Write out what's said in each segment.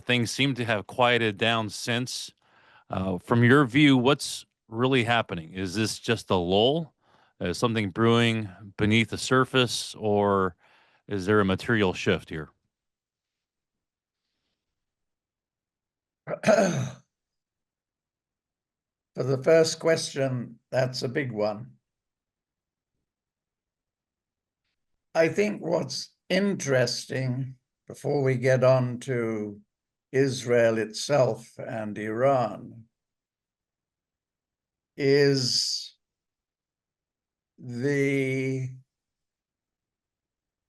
things seem to have quieted down since. From your view, what's really happening? Is this just a lull? Is something brewing beneath the surface, or is there a material shift here? For the first question, that's a big one. I think what's interesting, before we get on to Israel itself and Iran, is the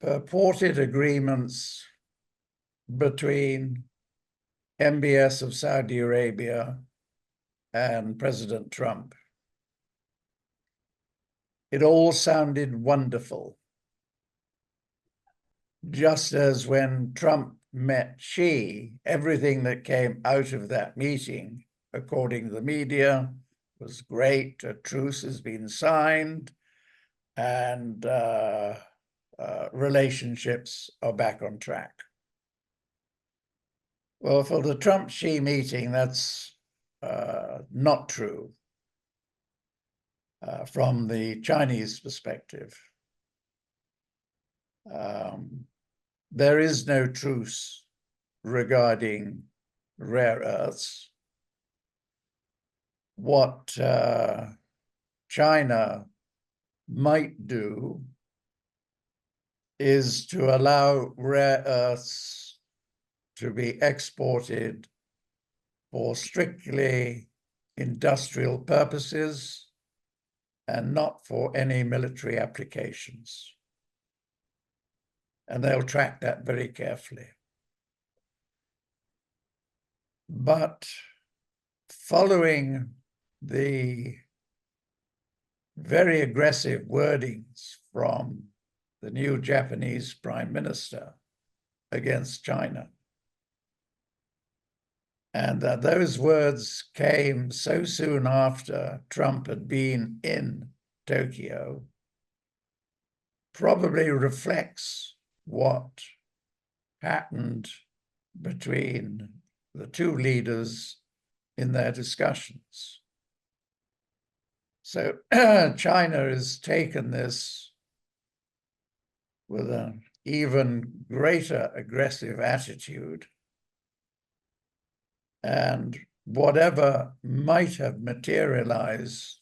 purported agreements between MBS of Saudi Arabia and President Trump. It all sounded wonderful. Just as when Trump met Xi, everything that came out of that meeting, according to the media, was great. A truce has been signed, and relationships are back on track. Well, for the Trump-Xi meeting, that's not true from the Chinese perspective. There is no truce regarding rare earths. What China might do is to allow rare earths to be exported for strictly industrial purposes and not for any military applications. And they'll track that very carefully. But following the very aggressive wordings from the new Japanese Prime Minister against China, and that those words came so soon after Trump had been in Tokyo, probably reflects what happened between the two leaders in their discussions. So China has taken this with an even greater aggressive attitude, and whatever might have materialized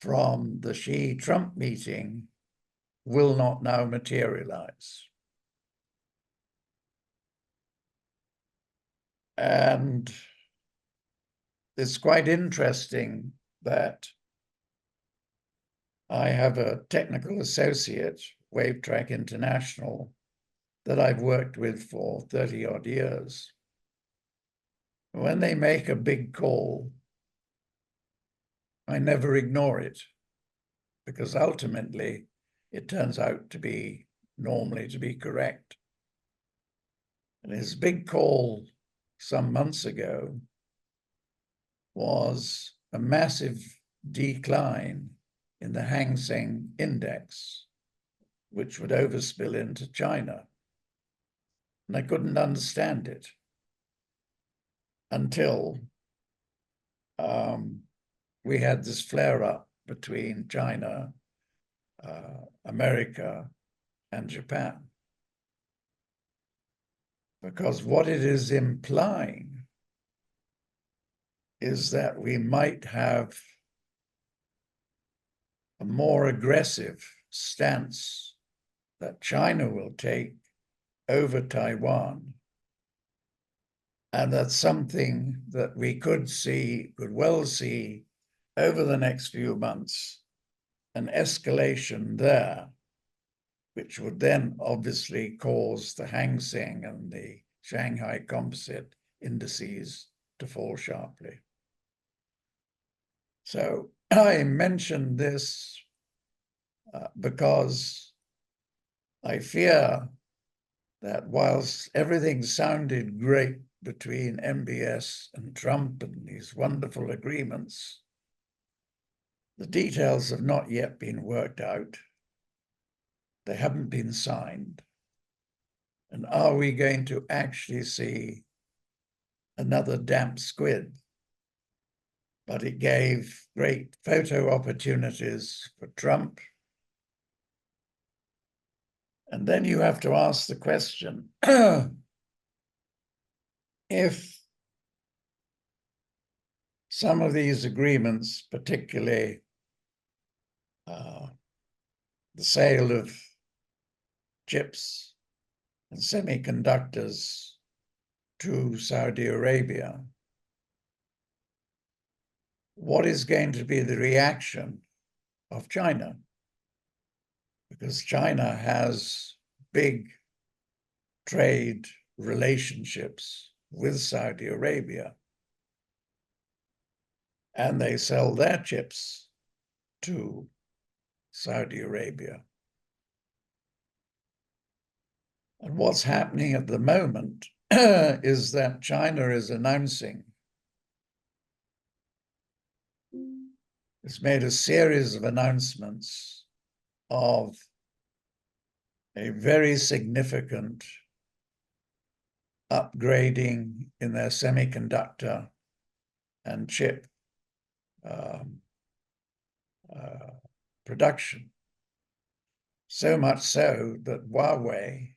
from the Xi-Trump meeting will not now materialize. And it's quite interesting that I have a technical associate, WaveTrack International, that I've worked with for 30-odd years. When they make a big call, I never ignore it, because ultimately it turns out to be normally to be correct. And his big call some months ago was a massive decline in the Hang Seng index, which would overspill into China. And I couldn't understand it until we had this flare-up between China, America, and Japan. Because what it is implying is that we might have a more aggressive stance that China will take over Taiwan, and that's something that we could well see over the next few months, an escalation there, which would then obviously cause the Hang Seng and the Shanghai Composite indices to fall sharply. So I mentioned this because I fear that whilst everything sounded great between MBS and Trump and these wonderful agreements, the details have not yet been worked out. They haven't been signed. And are we going to actually see another damp squid, but it gave great photo opportunities for Trump. And then you have to ask the question, if some of these agreements, particularly the sale of chips and semiconductors to Saudi Arabia, what is going to be the reaction of China? Because China has big trade relationships with Saudi Arabia, and they sell their chips to Saudi Arabia. And what's happening at the moment is that China is announcing, it's made a series of announcements of a very significant upgrading in their semiconductor and chip production. So much so that Huawei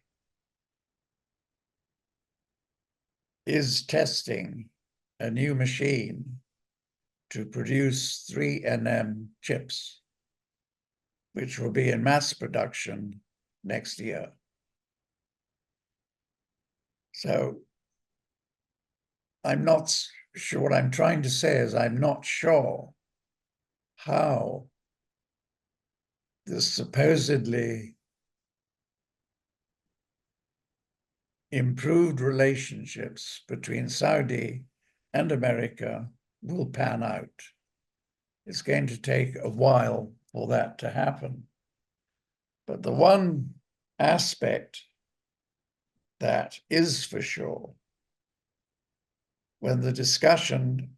is testing a new machine to produce 3nm chips, which will be in mass production next year. So I'm not sure, what I'm trying to say is I'm not sure how this supposedly improved relationships between Saudi and America will pan out. It's going to take a while for that to happen. But the one aspect that is for sure, when the discussion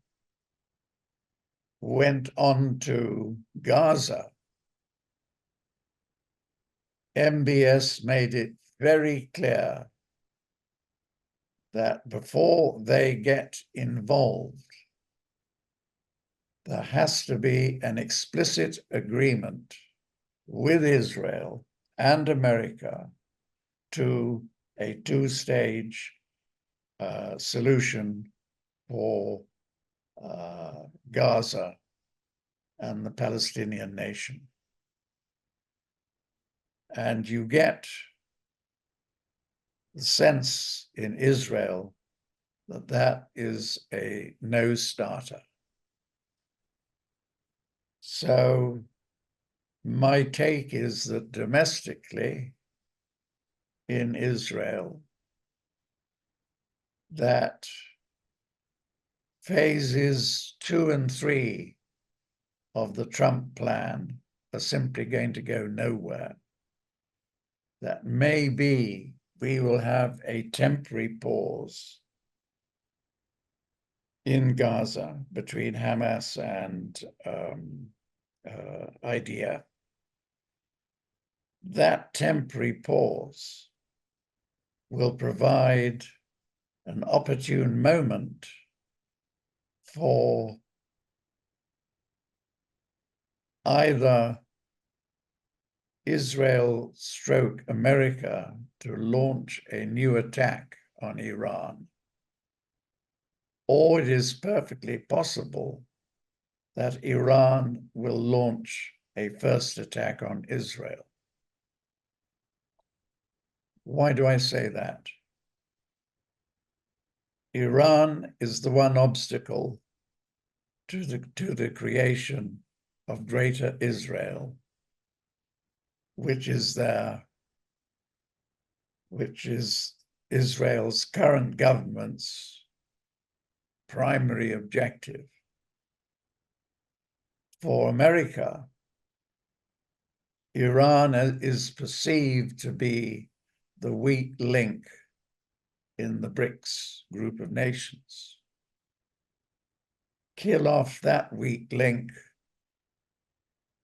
went on to Gaza, MBS made it very clear that before they get involved, there has to be an explicit agreement with Israel and America to a two-stage solution for Gaza and the Palestinian nation. And you get the sense in Israel that that is a no-starter. So my take is that domestically in Israel, that phases 2 and 3 of the Trump plan are simply going to go nowhere. That maybe we will have a temporary pause in Gaza between Hamas and IDF. That temporary pause will provide an opportune moment for either Israel stroke America to launch a new attack on Iran, or it is perfectly possible that Iran will launch a first attack on Israel. Why do I say that? Iran is the one obstacle to the creation of Greater Israel, which is Israel's current government's primary objective. For America, Iran is perceived to be the weak link in the BRICs group of nations. Kill off that weak link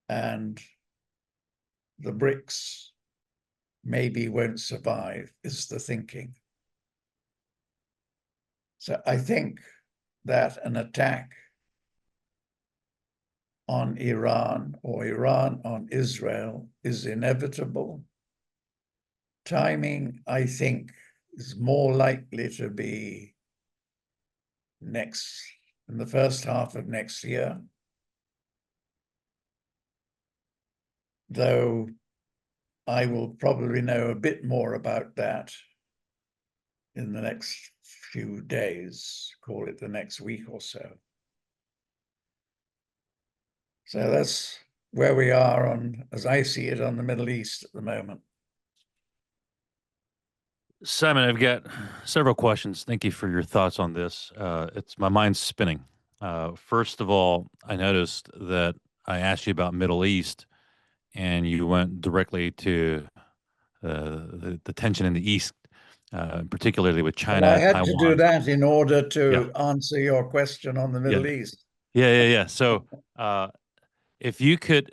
and the BRICs maybe won't survive, is the thinking. So I think that an attack on Iran or Iran on Israel is inevitable. Timing, I think, is more likely to be in the first half of next year, though I will probably know a bit more about that in the next few days, call it the next week or so. So that's where we are on, as I see it, on the Middle East at the moment. Simon, I've got several questions. Thank you for your thoughts on this. It's my mind's spinning. First of all, I noticed that I asked you about Middle East, and you went directly to the tension in the East, particularly with Well, I China, had to do Taiwan. that in order Yeah, to answer your question on the yeah, Middle East. yeah. So, if you could,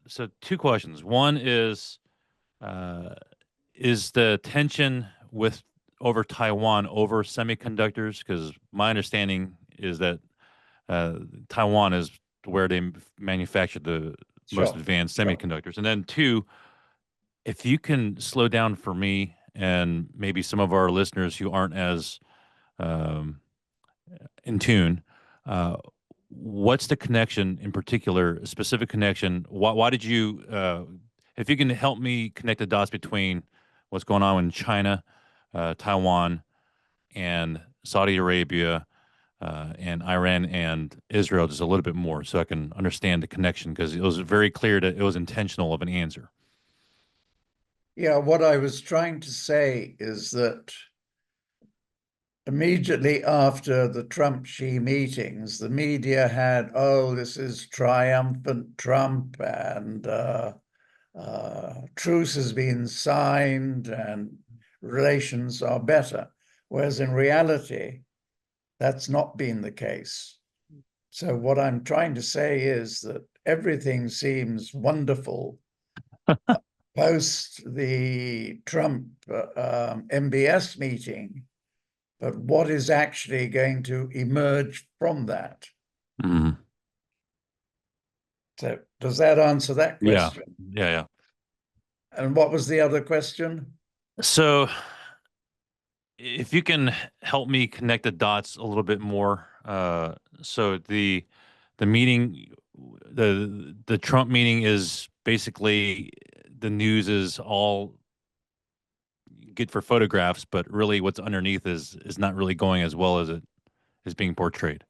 so two questions. One uh, is the tension with over Taiwan over semiconductors? Because my understanding is that Taiwan is where they manufacture the most Sure, advanced sure. semiconductors. And then two, if you can slow down for me and maybe some of our listeners who aren't as um, in tune, uh, what's the connection in particular, a specific connection? Why did you, if you can help me connect the dots between what's going on in China, Taiwan, and Saudi Arabia, and Iran and Israel just a little bit more so I can understand the connection because it was very clear that it was intentional of an answer. Yeah, what I was trying to say is that immediately after the Trump-Xi meetings, the media had, oh, this is triumphant Trump and truce has been signed and relations are better. Whereas in reality, that's not been the case. So what I'm trying to say is that everything seems wonderful post the Trump MBS meeting, but what is actually going to emerge from that? Mhm. So does that answer that Yeah, question? yeah. And what was the other question? So if you can help me connect the dots a little bit more, so the meeting, the Trump meeting is basically the news is all good for photographs, but really what's underneath is not really going as well as it is being portrayed.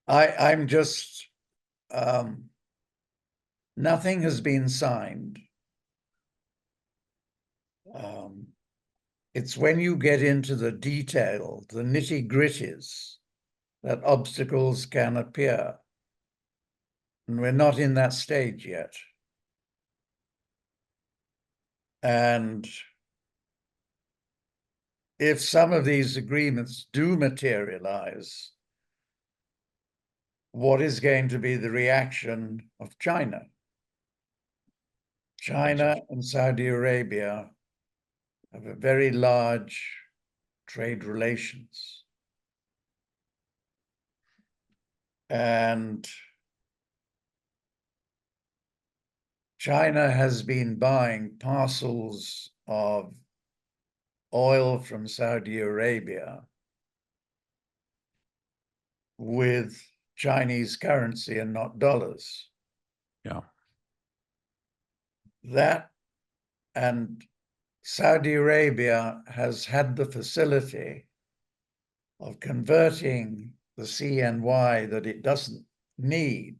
I'm just nothing has been signed. It's when you get into the detail, the nitty-gritties, that obstacles can appear. And we're not in that stage yet. And if some of these agreements do materialize, what is going to be the reaction of China? Gotcha. China and Saudi Arabia have a very large trade relations. And China has been buying parcels of oil from Saudi Arabia with Chinese currency and not dollars. Yeah. That and Saudi Arabia has had the facility of converting the CNY that it doesn't need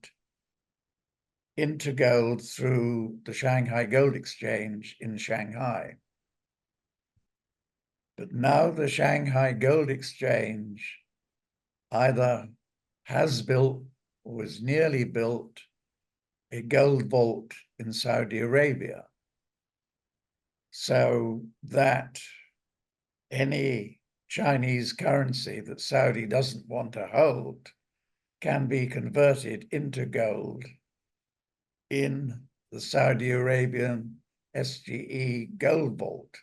into gold through the Shanghai Gold Exchange in Shanghai. But now the Shanghai Gold Exchange either has built or is nearly built a gold vault in Saudi Arabia, so that any Chinese currency that Saudi doesn't want to hold can be converted into gold in the Saudi Arabian SGE gold vault.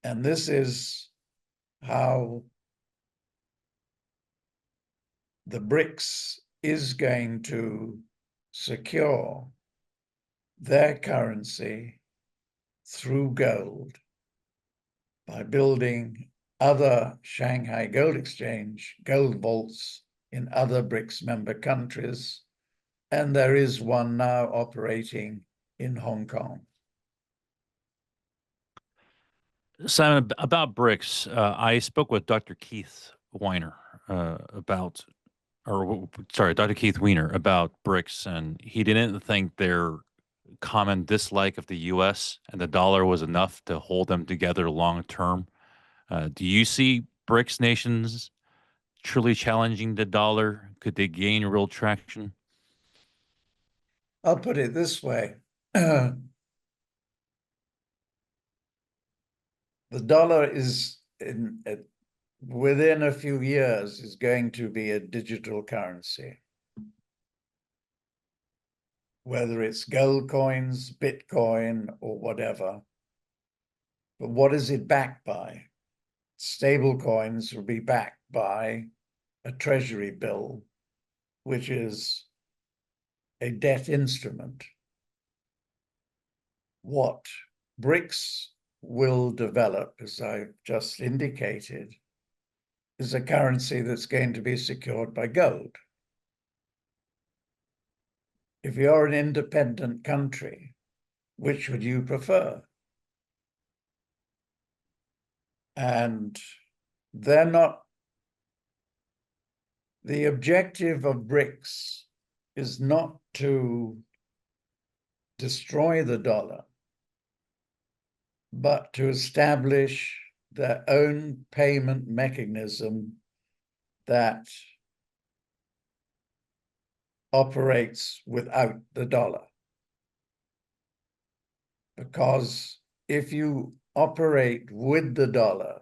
And this is how the BRICS is going to secure their currency through gold by building other Shanghai Gold Exchange gold vaults in other BRICS member countries. And there is one now operating in Hong Kong. Simon, about BRICS, I spoke with Dr. Keith Weiner Dr. Keith Weiner about BRICS, and he didn't think their common dislike of the U.S. and the dollar was enough to hold them together long term. Do you see BRICS nations truly challenging the dollar? Could they gain real traction? I'll put it this way. The dollar is within a few years is going to be a digital currency. Whether it's gold coins, Bitcoin, or whatever. But what is it backed by? Stable coins will be backed by a treasury bill, which is a debt instrument. What BRICS will develop, as I've just indicated, is a currency that's going to be secured by gold. If you're an independent country, which would you prefer? And they're not. The objective of BRICS is not to destroy the dollar, but to establish their own payment mechanism that operates without the dollar. Because if you operate with the dollar,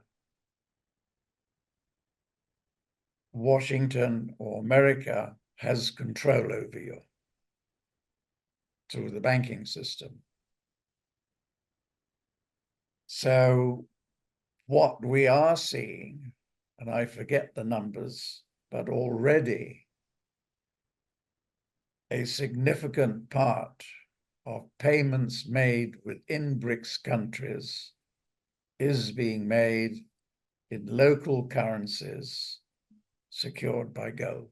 Washington or America has control over you through the banking system. So what we are seeing, and I forget the numbers, but already a significant part of payments made within BRICS countries is being made in local currencies secured by gold.